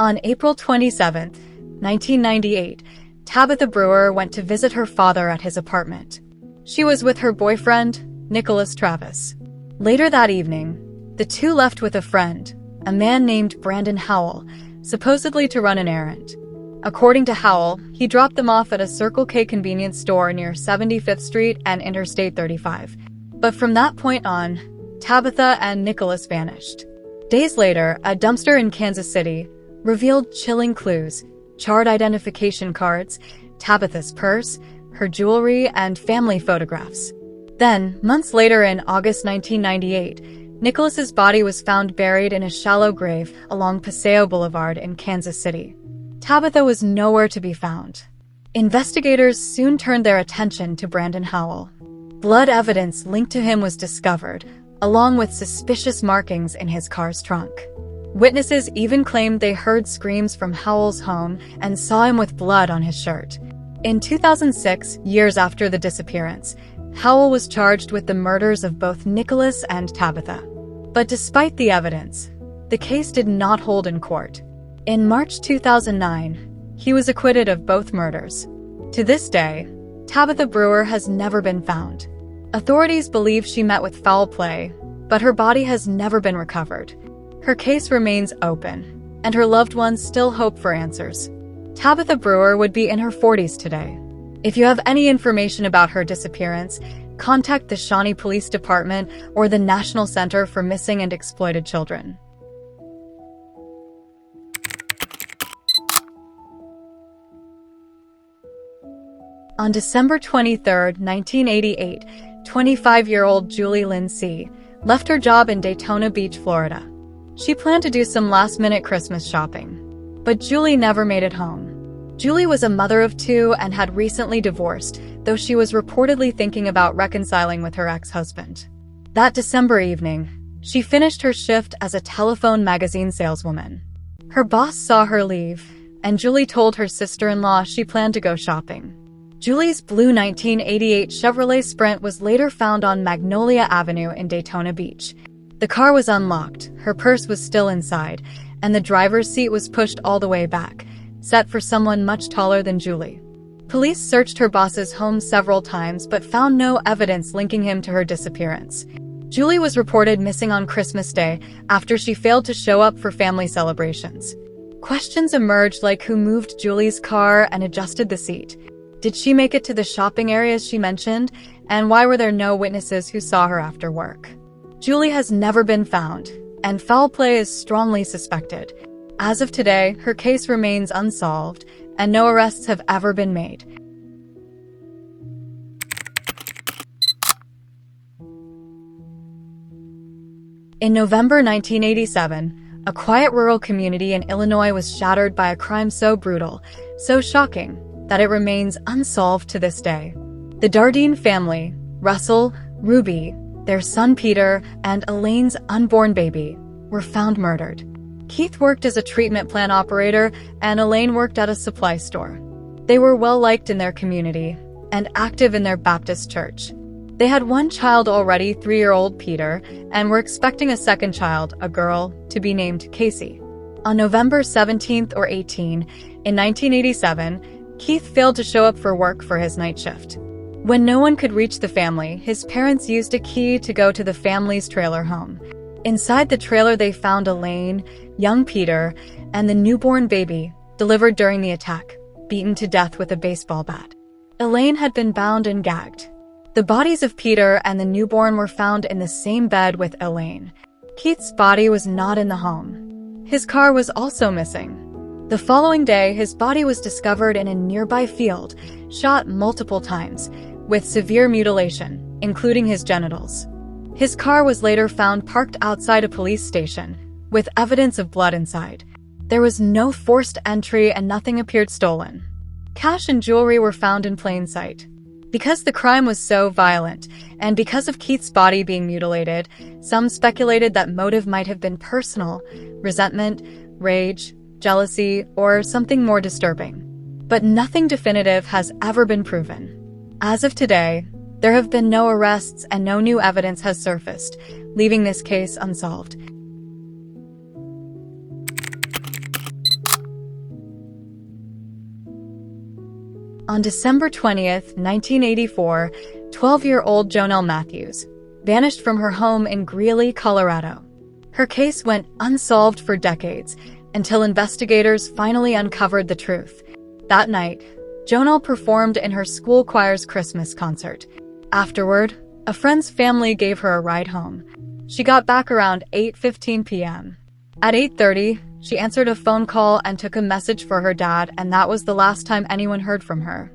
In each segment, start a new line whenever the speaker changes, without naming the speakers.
On April 27, 1998, Tabitha Brewer went to visit her father at his apartment. She was with her boyfriend, Nicholas Travis. Later that evening, the two left with a friend, a man named Brandon Howell, supposedly to run an errand. According to Howell, he dropped them off at a Circle K convenience store near 75th Street and Interstate 35. But from that point on, Tabitha and Nicholas vanished. Days later, a dumpster in Kansas City revealed chilling clues: charred identification cards, Tabitha's purse, her jewelry, and family photographs. Then, months later in August 1998, Nicholas's body was found buried in a shallow grave along Paseo Boulevard in Kansas City. Tabitha was nowhere to be found. Investigators soon turned their attention to Brandon Howell. Blood evidence linked to him was discovered, along with suspicious markings in his car's trunk. Witnesses even claimed they heard screams from Howell's home and saw him with blood on his shirt. In 2006, years after the disappearance, Howell was charged with the murders of both Nicholas and Tabitha. But despite the evidence, the case did not hold in court. In March 2009, he was acquitted of both murders. To this day, Tabitha Brewer has never been found. Authorities believe she met with foul play, but her body has never been recovered. Her case remains open, and her loved ones still hope for answers. Tabitha Brewer would be in her 40s today. If you have any information about her disappearance, contact the Shawnee Police Department or the National Center for Missing and Exploited Children. On December 23, 1988, 25-year-old Julie Lynn C. left her job in Daytona Beach, Florida. She planned to do some last-minute Christmas shopping, but Julie never made it home. Julie was a mother of two and had recently divorced, though she was reportedly thinking about reconciling with her ex-husband. That December evening, she finished her shift as a telephone magazine saleswoman. Her boss saw her leave, and Julie told her sister-in-law she planned to go shopping. Julie's blue 1988 Chevrolet Sprint was later found on Magnolia Avenue in Daytona Beach. The car was unlocked, her purse was still inside, and the driver's seat was pushed all the way back, set for someone much taller than Julie. Police searched her boss's home several times but found no evidence linking him to her disappearance. Julie was reported missing on Christmas Day after she failed to show up for family celebrations. Questions emerged like who moved Julie's car and adjusted the seat. Did she make it to the shopping areas she mentioned? And why were there no witnesses who saw her after work? Julie has never been found, and foul play is strongly suspected. As of today, her case remains unsolved, and no arrests have ever been made. In November 1987, a quiet rural community in Illinois was shattered by a crime so brutal, so shocking, that it remains unsolved to this day. The Dardine family, Russell, Ruby, their son Peter, and Elaine's unborn baby, were found murdered. Keith worked as a treatment plant operator, and Elaine worked at a supply store. They were well-liked in their community and active in their Baptist church. They had one child already, 3-year-old Peter, and were expecting a second child, a girl, to be named Casey. On November 17th or 18, in 1987, Keith failed to show up for work for his night shift. When no one could reach the family, his parents used a key to go to the family's trailer home. Inside the trailer they found Elaine, young Peter, and the newborn baby, delivered during the attack, beaten to death with a baseball bat. Elaine had been bound and gagged. The bodies of Peter and the newborn were found in the same bed with Elaine. Keith's body was not in the home. His car was also missing. The following day, his body was discovered in a nearby field, shot multiple times, with severe mutilation, including his genitals. His car was later found parked outside a police station, with evidence of blood inside. There was no forced entry and nothing appeared stolen. Cash and jewelry were found in plain sight. Because the crime was so violent, and because of Keith's body being mutilated, some speculated that motive might have been personal, resentment, rage, jealousy, or something more disturbing. But nothing definitive has ever been proven. As of today, there have been no arrests and no new evidence has surfaced, leaving this case unsolved. On December 20th, 1984, 12-year-old Jonelle Matthews vanished from her home in Greeley, Colorado. Her case went unsolved for decades until investigators finally uncovered the truth. That night, Jonelle performed in her school choir's Christmas concert. Afterward, a friend's family gave her a ride home. She got back around 8:15 p.m. At 8:30, she answered a phone call and took a message for her dad, and that was the last time anyone heard from her.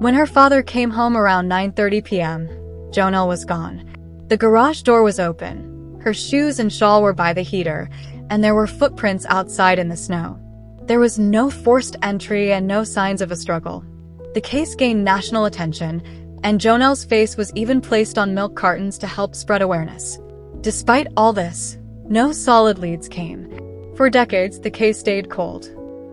When her father came home around 9:30 p.m., Jonelle was gone. The garage door was open. Her shoes and shawl were by the heater, and there were footprints outside in the snow. There was no forced entry and no signs of a struggle. The case gained national attention, and Jonelle's face was even placed on milk cartons to help spread awareness. Despite all this, no solid leads came. For decades, the case stayed cold.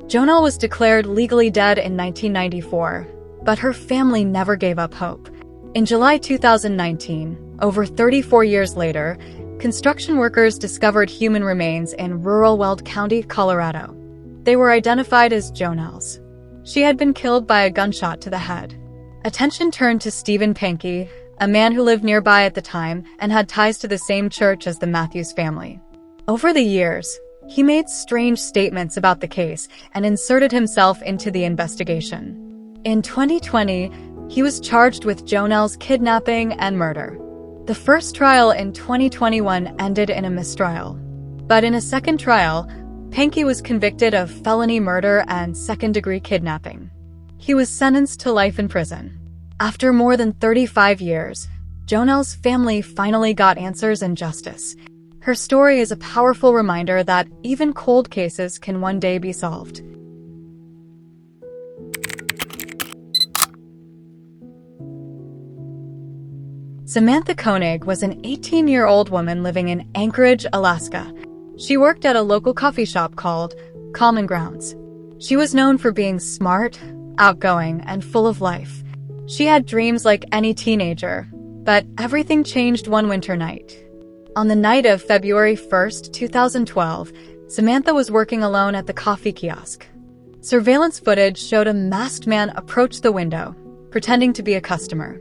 Jonelle was declared legally dead in 1994, but her family never gave up hope. In July 2019, over 34 years later, construction workers discovered human remains in rural Weld County, Colorado. They were identified as Jonelle's. She had been killed by a gunshot to the head. Attention turned to Stephen Pankey, a man who lived nearby at the time and had ties to the same church as the Matthews family. Over the years, he made strange statements about the case and inserted himself into the investigation. In 2020, he was charged with Jonelle's kidnapping and murder. The first trial in 2021 ended in a mistrial. But in a second trial, Pankey was convicted of felony murder and second-degree kidnapping. He was sentenced to life in prison. After more than 35 years, Jonelle's family finally got answers and justice. Her story is a powerful reminder that even cold cases can one day be solved. Samantha Koenig was an 18-year-old woman living in Anchorage, Alaska. She worked at a local coffee shop called Common Grounds. She was known for being smart, outgoing, and full of life. She had dreams like any teenager, but everything changed one winter night. On the night of February 1st, 2012, Samantha was working alone at the coffee kiosk. Surveillance footage showed a masked man approach the window, pretending to be a customer.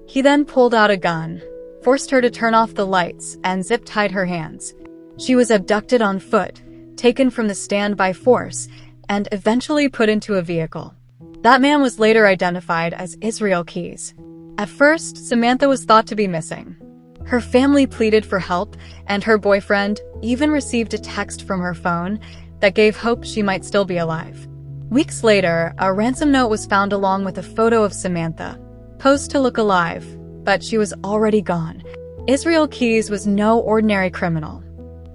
He then pulled out a gun, forced her to turn off the lights, and zip-tied her hands. She was abducted on foot, taken from the stand by force, and eventually put into a vehicle. That man was later identified as Israel Keys. At first, Samantha was thought to be missing. Her family pleaded for help, and her boyfriend even received a text from her phone that gave hope she might still be alive. Weeks later, a ransom note was found along with a photo of Samantha, posed to look alive, but she was already gone. Israel Keys was no ordinary criminal.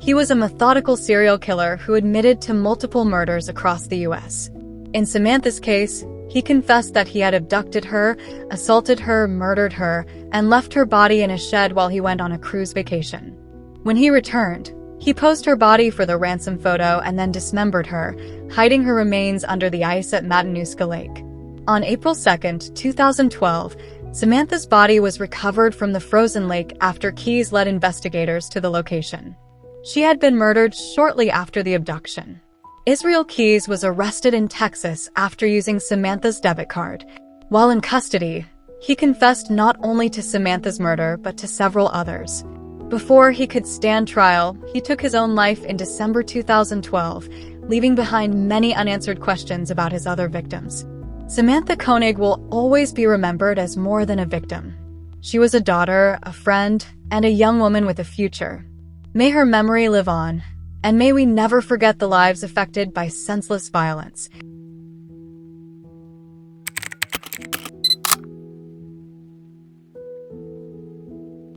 He was a methodical serial killer who admitted to multiple murders across the U.S. In Samantha's case, he confessed that he had abducted her, assaulted her, murdered her, and left her body in a shed while he went on a cruise vacation. When he returned, he posed her body for the ransom photo and then dismembered her, hiding her remains under the ice at Matanuska Lake. On April 2nd, 2012, Samantha's body was recovered from the frozen lake after Keys led investigators to the location. She had been murdered shortly after the abduction. Israel Keys was arrested in Texas after using Samantha's debit card. While in custody, he confessed not only to Samantha's murder but to several others. Before he could stand trial, he took his own life in December 2012, leaving behind many unanswered questions about his other victims. Samantha Koenig will always be remembered as more than a victim. She was a daughter, a friend, and a young woman with a future. May her memory live on, and may we never forget the lives affected by senseless violence.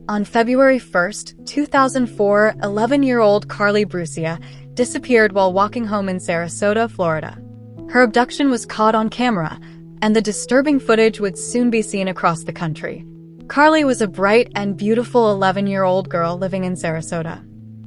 On February 1st, 2004, 11-year-old Carly Brucia disappeared while walking home in Sarasota, Florida. Her abduction was caught on camera, and the disturbing footage would soon be seen across the country. Carly was a bright and beautiful 11-year-old girl living in Sarasota.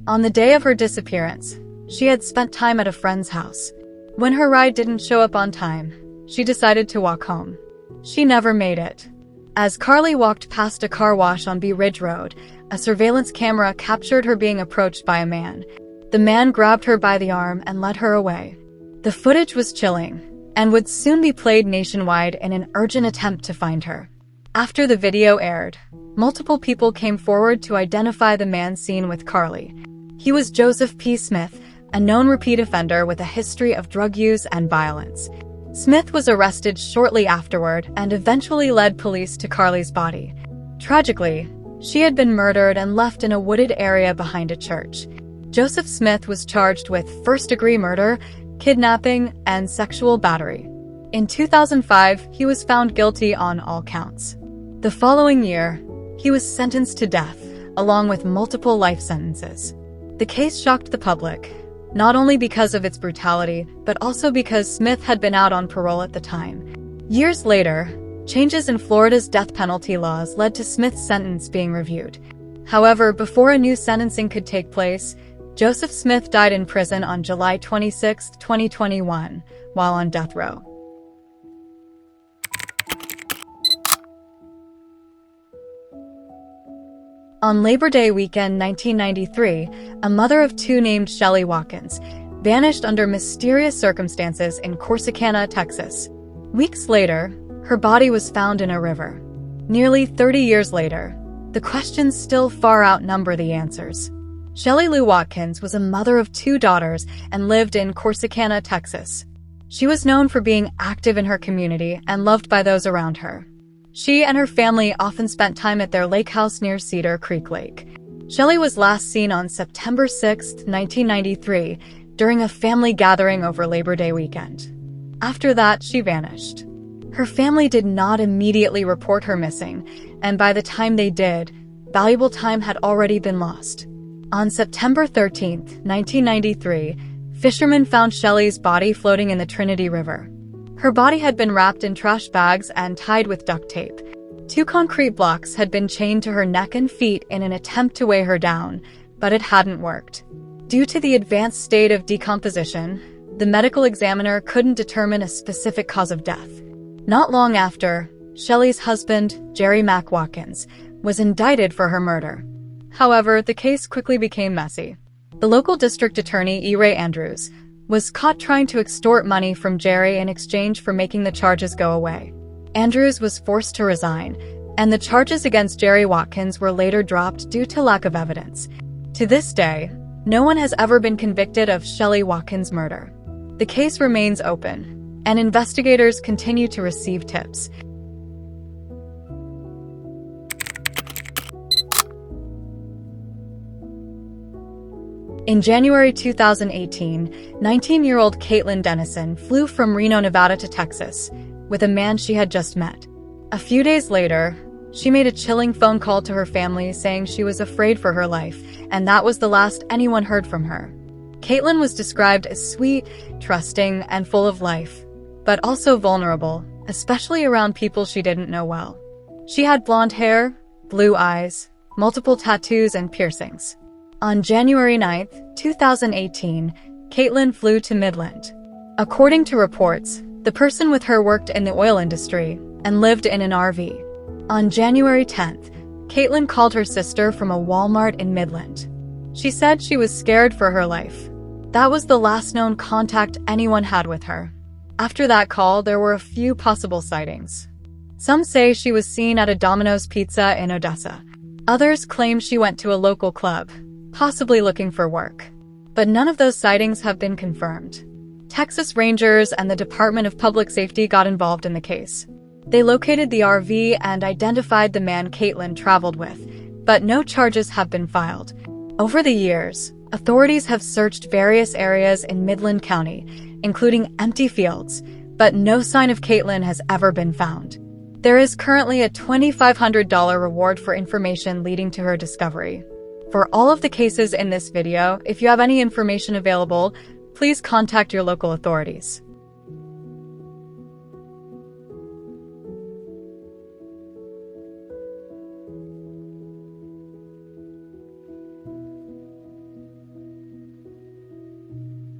On the day of her disappearance, she had spent time at a friend's house. When her ride didn't show up on time, she decided to walk home. She never made it. As Carly walked past a car wash on Bee Ridge Road, a surveillance camera captured her being approached by a man. The man grabbed her by the arm and led her away. The footage was chilling, and would soon be played nationwide in an urgent attempt to find her. After the video aired, multiple people came forward to identify the man seen with Carly. He was Joseph P. Smith, a known repeat offender with a history of drug use and violence. Smith was arrested shortly afterward and eventually led police to Carly's body. Tragically, she had been murdered and left in a wooded area behind a church. Joseph Smith was charged with first-degree murder, kidnapping, and sexual battery. In 2005, he was found guilty on all counts. The following year, he was sentenced to death, along with multiple life sentences. The case shocked the public, not only because of its brutality, but also because Smith had been out on parole at the time. Years later, changes in Florida's death penalty laws led to Smith's sentence being reviewed. However, before a new sentencing could take place, Joseph Smith died in prison on July 26, 2021, while on death row. On Labor Day weekend 1993, a mother of two named Shelley Watkins vanished under mysterious circumstances in Corsicana, Texas. Weeks later, her body was found in a river. Nearly 30 years later, the questions still far outnumber the answers. Shelley Lou Watkins was a mother of two daughters and lived in Corsicana, Texas. She was known for being active in her community and loved by those around her. She and her family often spent time at their lake house near Cedar Creek Lake. Shelley was last seen on September 6, 1993, during a family gathering over Labor Day weekend. After that, she vanished. Her family did not immediately report her missing, and by the time they did, valuable time had already been lost. On September 13, 1993, fishermen found Shelley's body floating in the Trinity River. Her body had been wrapped in trash bags and tied with duct tape. Two concrete blocks had been chained to her neck and feet in an attempt to weigh her down, but it hadn't worked. Due to the advanced state of decomposition, the medical examiner couldn't determine a specific cause of death. Not long after, Shelley's husband, Jerry Mack Watkins, was indicted for her murder. However, the case quickly became messy. The local district attorney, E. Ray Andrews, was caught trying to extort money from Jerry in exchange for making the charges go away. Andrews was forced to resign, and the charges against Jerry Watkins were later dropped due to lack of evidence. To this day, no one has ever been convicted of Shelley Watkins' murder. The case remains open, and investigators continue to receive tips. In January 2018, 19-year-old Caitlin Dennison flew from Reno, Nevada to Texas with a man she had just met. A few days later, she made a chilling phone call to her family saying she was afraid for her life, and that was the last anyone heard from her. Caitlin was described as sweet, trusting, and full of life, but also vulnerable, especially around people she didn't know well. She had blonde hair, blue eyes, multiple tattoos, and piercings. On January 9, 2018, Caitlin flew to Midland. According to reports, the person with her worked in the oil industry and lived in an RV. On January 10th, Caitlin called her sister from a Walmart in Midland. She said she was scared for her life. That was the last known contact anyone had with her. After that call, there were a few possible sightings. Some say she was seen at a Domino's Pizza in Odessa. Others claim she went to a local club, possibly looking for work. But none of those sightings have been confirmed. Texas Rangers and the Department of Public Safety got involved in the case. They located the RV and identified the man Caitlin traveled with, but no charges have been filed. Over the years, authorities have searched various areas in Midland County, including empty fields, but no sign of Caitlin has ever been found. There is currently a $2,500 reward for information leading to her discovery. For all of the cases in this video, if you have any information available, please contact your local authorities.